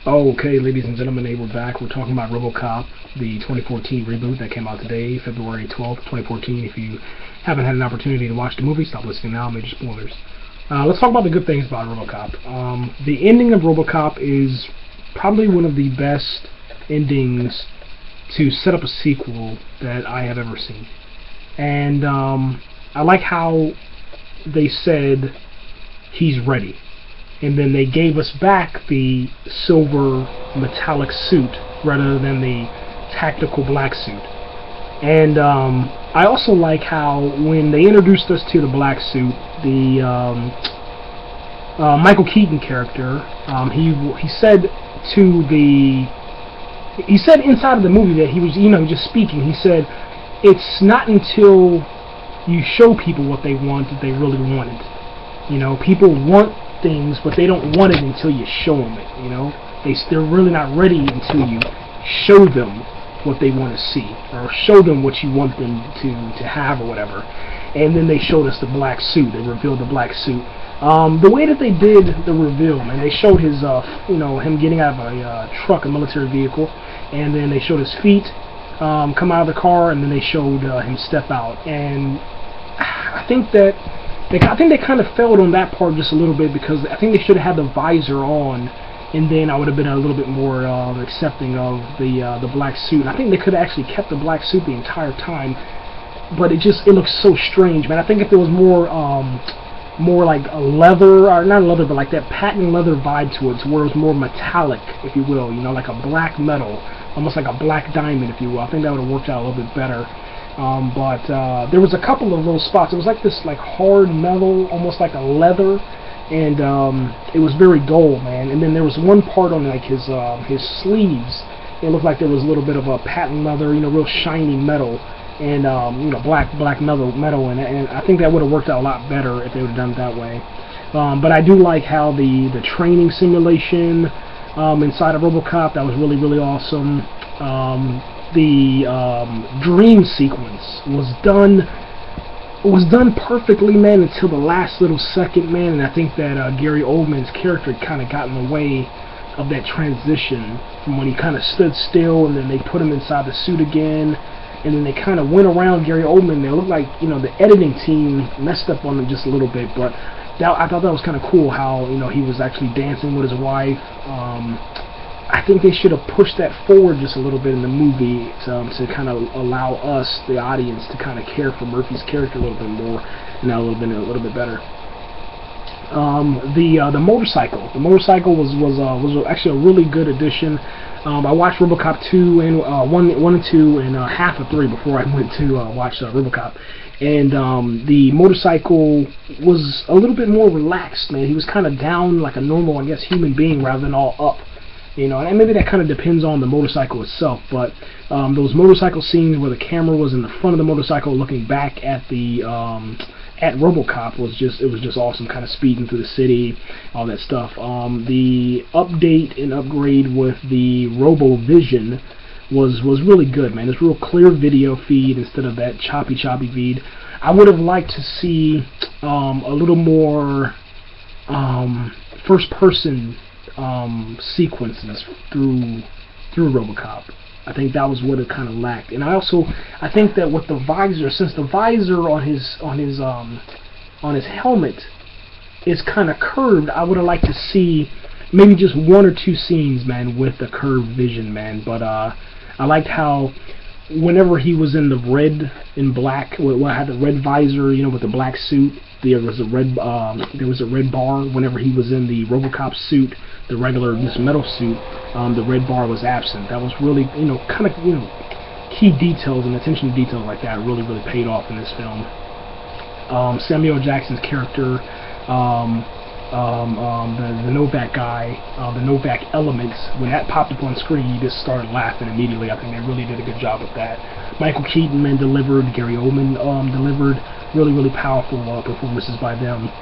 Okay, ladies and gentlemen, we're back. We're talking about RoboCop, the 2014 reboot that came out today, February 12th, 2014. If you haven't had an opportunity to watch the movie, stop listening now, major spoilers. Let's talk about the good things about RoboCop. The ending of RoboCop is probably one of the best endings to set up a sequel that I have ever seen. And I like how they said he's ready. And then they gave us back the silver metallic suit rather than the tactical black suit. And I also like how when they introduced us to the black suit, the Michael Keaton character, he said inside of the movie that he was just speaking. He said it's not until you show people what they want that they really want it. People want things, but they don't want it until you show them it. They're really not ready until you show them what they want to see, or show them what you want them to have, or whatever. And then they showed us the black suit. They revealed the black suit. The way that they did the reveal, man, they showed his, him getting out of a truck, a military vehicle, and then they showed his feet come out of the car, and then they showed him step out. And I think they kind of failed on that part just a little bit, because I think they should have had the visor on, and then I would have been a little bit more accepting of the black suit. And I think they could have actually kept the black suit the entire time, but it looks so strange, man. I think if there was more like a leather, or not leather, but like that patent leather vibe to it, where it was more metallic, if you will, like a black metal, almost like a black diamond, if you will. I think that would have worked out a little bit better. But there was a couple of little spots. It was like this hard metal, almost like a leather, and it was very dull, man. And then there was one part on his sleeves. It looked like there was a little bit of a patent leather, real shiny metal, and black metal, and I think that would have worked out a lot better if they would have done it that way. But I do like how the training simulation inside of RoboCop, that was really, really awesome. The dream sequence was done perfectly, man, until the last little second, man. And I think that Gary Oldman's character kind of got in the way of that transition from when he kind of stood still, and then they put him inside the suit again, and then they kind of went around Gary Oldman. It looked like the editing team messed up on him just a little bit, but I thought that was kind of cool how he was actually dancing with his wife. I think they should have pushed that forward just a little bit in the movie to kind of allow us, the audience, to kind of care for Murphy's character a little bit more, and a little bit better. The motorcycle. The motorcycle was actually a really good addition. I watched RoboCop 2 and 1 and 2 and half of 3 before I went to watch RoboCop. And the motorcycle was a little bit more relaxed, man. He was kind of down like a normal, I guess, human being rather than all up. And maybe that kind of depends on the motorcycle itself, but those motorcycle scenes where the camera was in the front of the motorcycle looking back at the at RoboCop was just awesome, kind of speeding through the city, all that stuff. The update and upgrade with the RoboVision was really good, man. It's real clear video feed instead of that choppy feed. I would have liked to see a little more first person sequences through RoboCop. I think that was what it kind of lacked. And I think that with the visor, since the visor on his helmet is kind of curved, I would have liked to see maybe just one or two scenes, man, with the curved vision, man. But I liked how whenever he was in the red and black, had the red visor, with the black suit, there was a red bar. Whenever he was in the RoboCop suit, the regular metal suit, the red bar was absent. That was really, kind of, key details and attention to details like that really, really paid off in this film. Samuel Jackson's character, the Novak guy, the Novak elements, when that popped up on screen, you just started laughing immediately. I think they really did a good job with that. Michael Keaton, man, delivered. Gary Oldman delivered. Really, really powerful performances by them.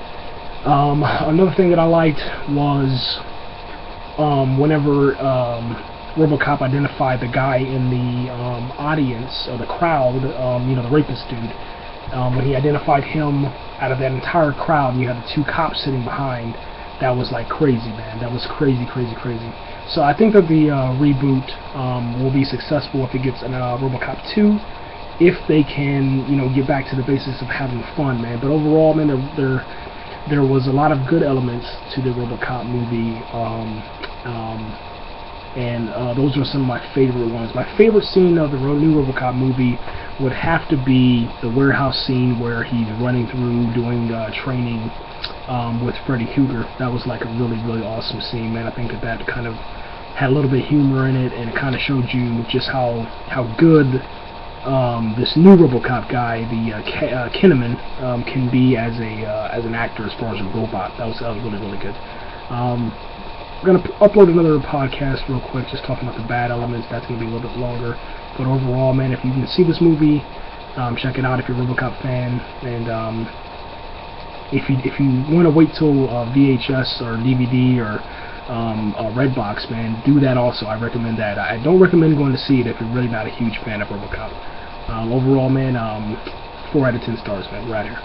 Another thing that I liked was whenever RoboCop identified the guy in the audience, or the crowd, the rapist dude. When he identified him out of that entire crowd, and you had the two cops sitting behind, that was like crazy, man. That was crazy. So I think that the reboot will be successful if it gets an RoboCop 2, if they can, get back to the basics of having fun, man. But overall, man, there was a lot of good elements to the RoboCop movie, and those are some of my favorite ones. My favorite scene of the new RoboCop movie would have to be the warehouse scene where he's running through doing training with Freddy Krueger. That was like a really, really awesome scene, man. I think that kind of had a little bit of humor in it, and it kind of showed you just how good this new RoboCop guy, the Kinnaman, can be as an actor as far as a robot. That was really, really good. I'm going to upload another podcast real quick, just talking about the bad elements. That's going to be a little bit longer. But overall, man, if you can see this movie, check it out if you're a RoboCop fan. And if you want to wait till VHS or DVD or Redbox, man, do that also. I recommend that. I don't recommend going to see it if you're really not a huge fan of RoboCop. Overall, man, 4 out of 10 stars, man. Right here.